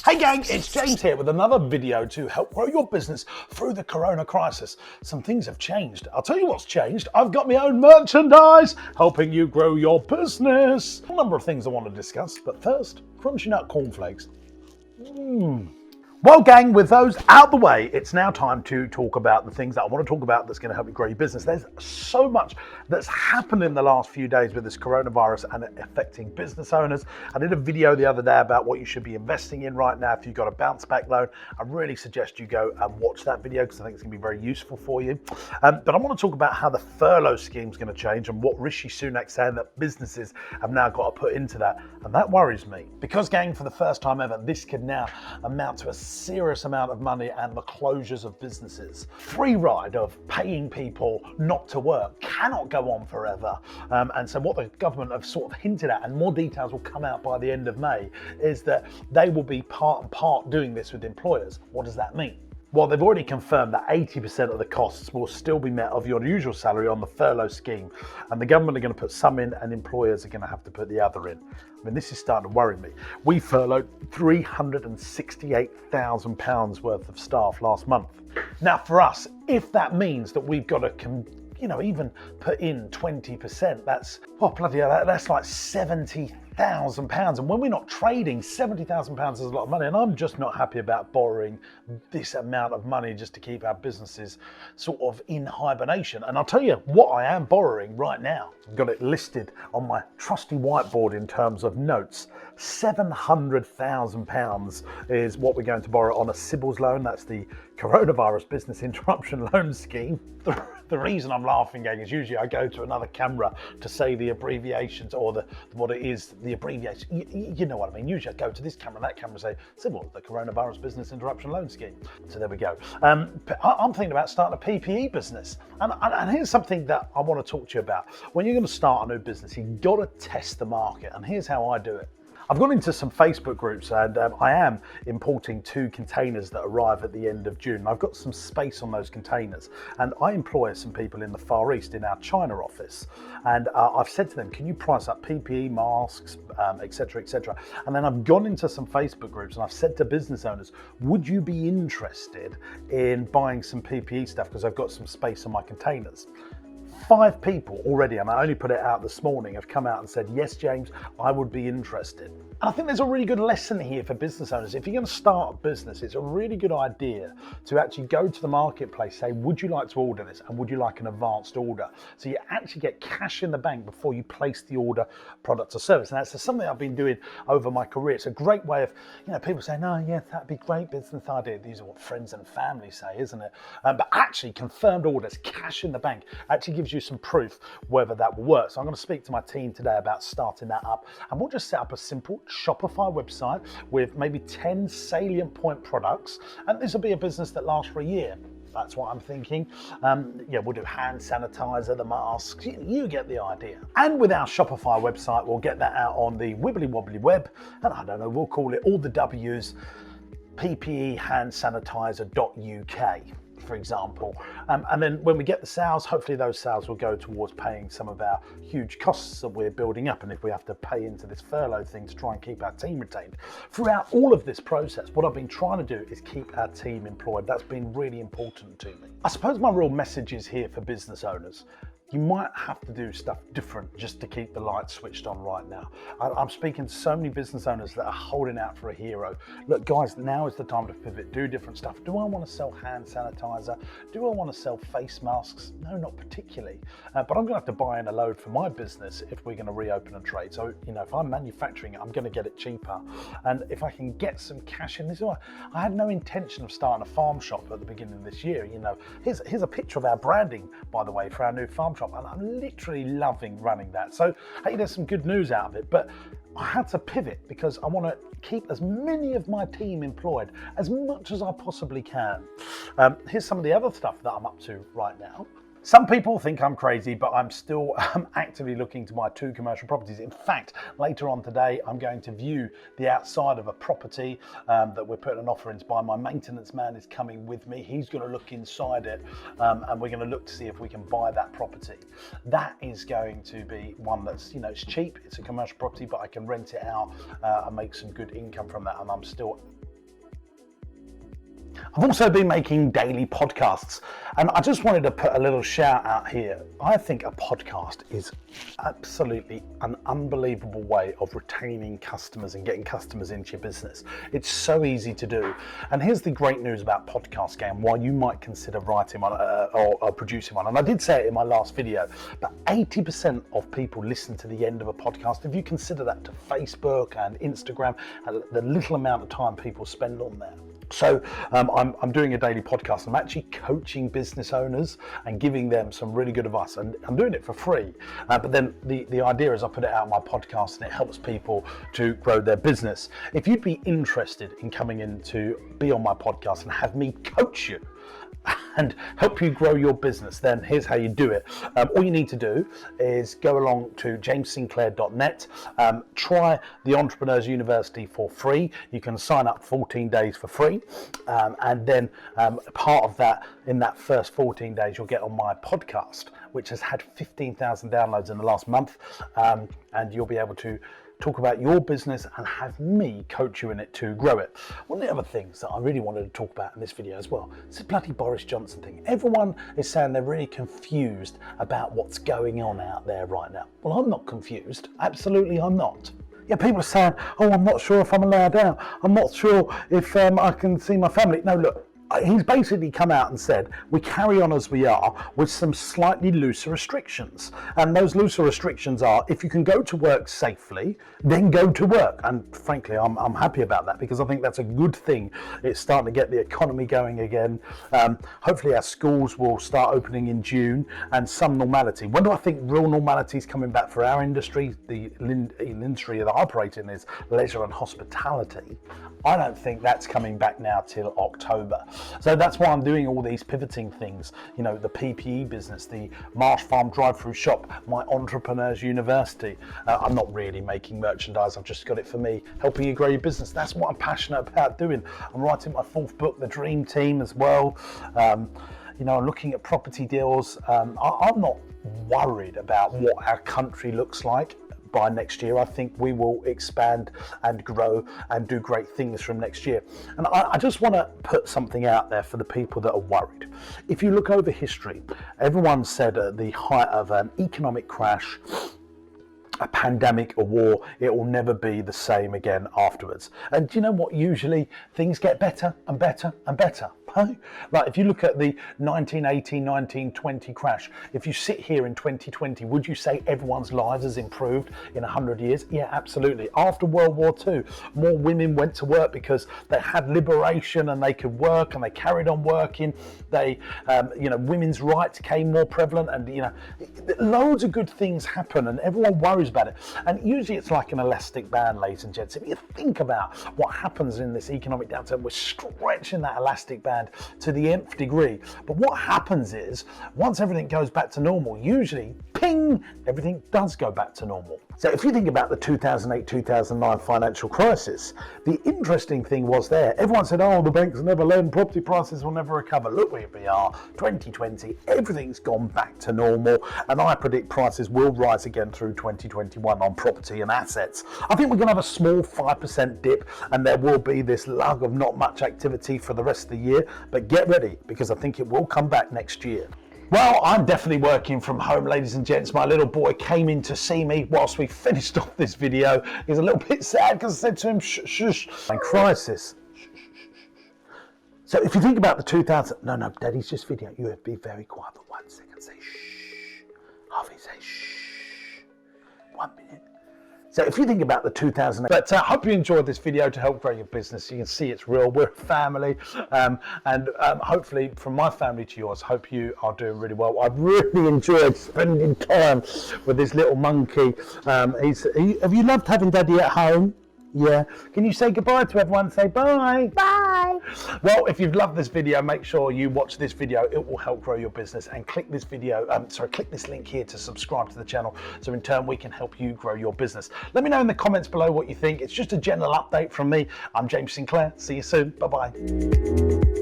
Hey gang, it's James here with another video to help grow your business through the corona crisis. Some things have changed. I'll tell you what's changed. I've got my own merchandise helping you grow your business. A number of things I want to discuss, but first, crunchy nut cornflakes. Well, gang, with those out the way, it's now time to talk about the things that I want to talk about that's going to help you grow your business. There's so much that's happened in the last few days with this coronavirus and it affecting business owners. I did a video the other day about what you should be investing in right now if you've got a bounce back loan. I really suggest you go and watch that video because I think it's going to be very useful for you. But I want to talk about how the furlough scheme is going to change and what Rishi Sunak's saying that businesses have now got to put into that. And that worries me because, gang, for the first time ever, this could now amount to a serious amount of money and the closures of businesses. Free ride of paying people not to work cannot go on forever. And so what the government have sort of hinted at, and more details will come out by the end of May, is that they will be part and part doing this with employers. What does that mean? Well, they've already confirmed that 80% of the costs will still be met of your usual salary on the furlough scheme. And the government are going to put some in and employers are going to have to put the other in. I mean, this is starting to worry me. We furloughed £368,000 worth of staff last month. Now, for us, if that means that we've got to even put in 20%, that's, oh, bloody hell, that's like £70,000. And when we're not trading, £70,000 is a lot of money. And I'm just not happy about borrowing this amount of money just to keep our businesses sort of in hibernation. And I'll tell you what I am borrowing right now. I've got it listed on my trusty whiteboard in terms of notes. £700,000 is what we're going to borrow on a Sybil's loan. That's the coronavirus business interruption loan scheme. The reason I'm laughing, gang, is usually I go to another camera to say the abbreviations or the abbreviation. You know what I mean. Usually I go to this camera and that camera and say, Sybil, the coronavirus business interruption loan scheme. So there we go. I'm thinking about starting a PPE business. And here's something that I want to talk to you about. When you're going to start a new business, you've got to test the market. And here's how I do it. I've gone into some Facebook groups and I am importing 2 containers that arrive at the end of June. I've got some space on those containers and I employ some people in the Far East in our China office. And I've said to them, can you price up PPE, masks, etc., etc. And then I've gone into some Facebook groups and I've said to business owners, would you be interested in buying some PPE stuff because I've got some space on my containers? 5 people already, and I only put it out this morning, have come out and said, yes, James, I would be interested. And I think there's a really good lesson here for business owners. If you're going to start a business, it's a really good idea to actually go to the marketplace, say, would you like to order this? And would you like an advanced order? So you actually get cash in the bank before you place the order, product or service. And that's something I've been doing over my career. It's a great way of, people say, no, yeah, that'd be great business idea. These are what friends and family say, isn't it? But actually confirmed orders, cash in the bank, actually gives you some proof whether that will work. So I'm going to speak to my team today about starting that up, and we'll just set up a simple Shopify website with maybe 10 salient point products, and this will be a business that lasts for a year. That's what I'm thinking. We'll do hand sanitizer, the masks, you get the idea. And with our Shopify website, we'll get that out on the wibbly wobbly web, and I don't know, we'll call it all the W's, PPEhandsanitizer.uk. for example. And then when we get the sales, hopefully those sales will go towards paying some of our huge costs that we're building up. And if we have to pay into this furlough thing to try and keep our team retained. Throughout all of this process, what I've been trying to do is keep our team employed. That's been really important to me. I suppose my real message is here for business owners. You might have to do stuff different just to keep the lights switched on right now. I'm speaking to so many business owners that are holding out for a hero. Look, guys, now is the time to pivot, do different stuff. Do I want to sell hand sanitizer? Do I want to sell face masks? No, not particularly. But I'm going to have to buy in a load for my business if we're going to reopen and trade. So, if I'm manufacturing it, I'm going to get it cheaper. And if I can get some cash in this, I had no intention of starting a farm shop at the beginning of this year. Here's a picture of our branding, by the way, for our new farm shop, and I'm literally loving running that. So hey, there's some good news out of it, but I had to pivot because I want to keep as many of my team employed as much as I possibly can. Here's some of the other stuff that I'm up to right now. Some people think I'm crazy, but I'm still actively looking to buy 2 commercial properties. In fact, later on today, I'm going to view the outside of a property that we're putting an offer in to buy. My maintenance man is coming with me. He's going to look inside it, and we're going to look to see if we can buy that property. That is going to be one that's, it's cheap. It's a commercial property, but I can rent it out and make some good income from that. And I'm still I've also been making daily podcasts, and I just wanted to put a little shout out here. I think a podcast is absolutely an unbelievable way of retaining customers and getting customers into your business. It's so easy to do. And here's the great news about podcast game, why you might consider writing one or producing one. And I did say it in my last video, but 80% of people listen to the end of a podcast. If you consider that to Facebook and Instagram, and the little amount of time people spend on there. So I'm doing a daily podcast. I'm actually coaching business owners and giving them some really good advice, and I'm doing it for free. But then the idea is I put it out on my podcast and it helps people to grow their business. If you'd be interested in coming in to be on my podcast and have me coach you and help you grow your business, then here's how you do it. All you need to do is go along to jamessinclair.net, try the Entrepreneurs University for free. You can sign up 14 days for free, and then part of that, in that first 14 days, you'll get on my podcast, which has had 15,000 downloads in the last month, and you'll be able to talk about your business and have me coach you in it to grow it. One of the other things that I really wanted to talk about in this video as well is the bloody Boris Johnson thing. Everyone is saying they're really confused about what's going on out there right now. Well, I'm not confused. Absolutely, I'm not. Yeah, people are saying, oh, I'm not sure if I'm allowed out. I'm not sure if I can see my family. No, look. He's basically come out and said, we carry on as we are with some slightly looser restrictions. And those looser restrictions are, if you can go to work safely, then go to work. And frankly, I'm happy about that because I think that's a good thing. It's starting to get the economy going again. Hopefully our schools will start opening in June and some normality. When do I think real normality is coming back for our industry? The industry that I operate in is leisure and hospitality. I don't think that's coming back now till October. So that's why I'm doing all these pivoting things, you know, the PPE business, the Marsh Farm drive-through shop, my Entrepreneurs University. I'm not really making merchandise, I've just got it for me, helping you grow your business. That's what I'm passionate about doing. I'm writing my 4th book, The Dream Team, as well. You know, I'm looking at property deals. I'm not worried about what our country looks like. By next year, I think we will expand and grow and do great things from next year. And I just want to put something out there for the people that are worried. If you look over history, everyone said at the height of an economic crash, a pandemic, a war, it will never be the same again afterwards. And do you know what? Usually things get better and better and better. Like if you look at the 1918, 1920 crash, if you sit here in 2020, would you say everyone's lives has improved in 100 years? Yeah, absolutely. After World War II, more women went to work because they had liberation and they could work and they carried on working. They, you know, women's rights came more prevalent, and you know, loads of good things happen and everyone worries about it. And usually it's like an elastic band, ladies and gents. If you think about what happens in this economic downturn, we're stretching that elastic band to the nth degree. But what happens is, once everything goes back to normal, usually, ping, everything does go back to normal. So if you think about the 2008-2009 financial crisis, the interesting thing was there, everyone said, oh, the banks never lend, property prices will never recover. Look where we are, 2020, everything's gone back to normal, and I predict prices will rise again through 2021 on property and assets. I think we're going to have a small 5% dip, and there will be this lug of not much activity for the rest of the year, but get ready, because I think it will come back next year. Well, I'm definitely working from home, ladies and gents. My little boy came in to see me whilst we finished off this video. He's a little bit sad because I said to him, shh, shush, and crisis. So if you think about the 2000, no, Daddy's just video. You have to be very quiet for 1 second. Say shh. Harvey, say shh. 1 minute. So if you think about the 2008, but I hope you enjoyed this video to help grow your business. You can see it's real, we're a family, and hopefully from my family to yours, hope you are doing really well. I've really enjoyed spending time with this little monkey. Have you loved having Daddy at home? Yeah. Can you say goodbye to everyone? Say bye. Bye. Well, if you've loved this video, make sure you watch this video. It will help grow your business. And click this video, click this link here to subscribe to the channel. So in turn, we can help you grow your business. Let me know in the comments below what you think. It's just a general update from me. I'm James Sinclair. See you soon. Bye-bye.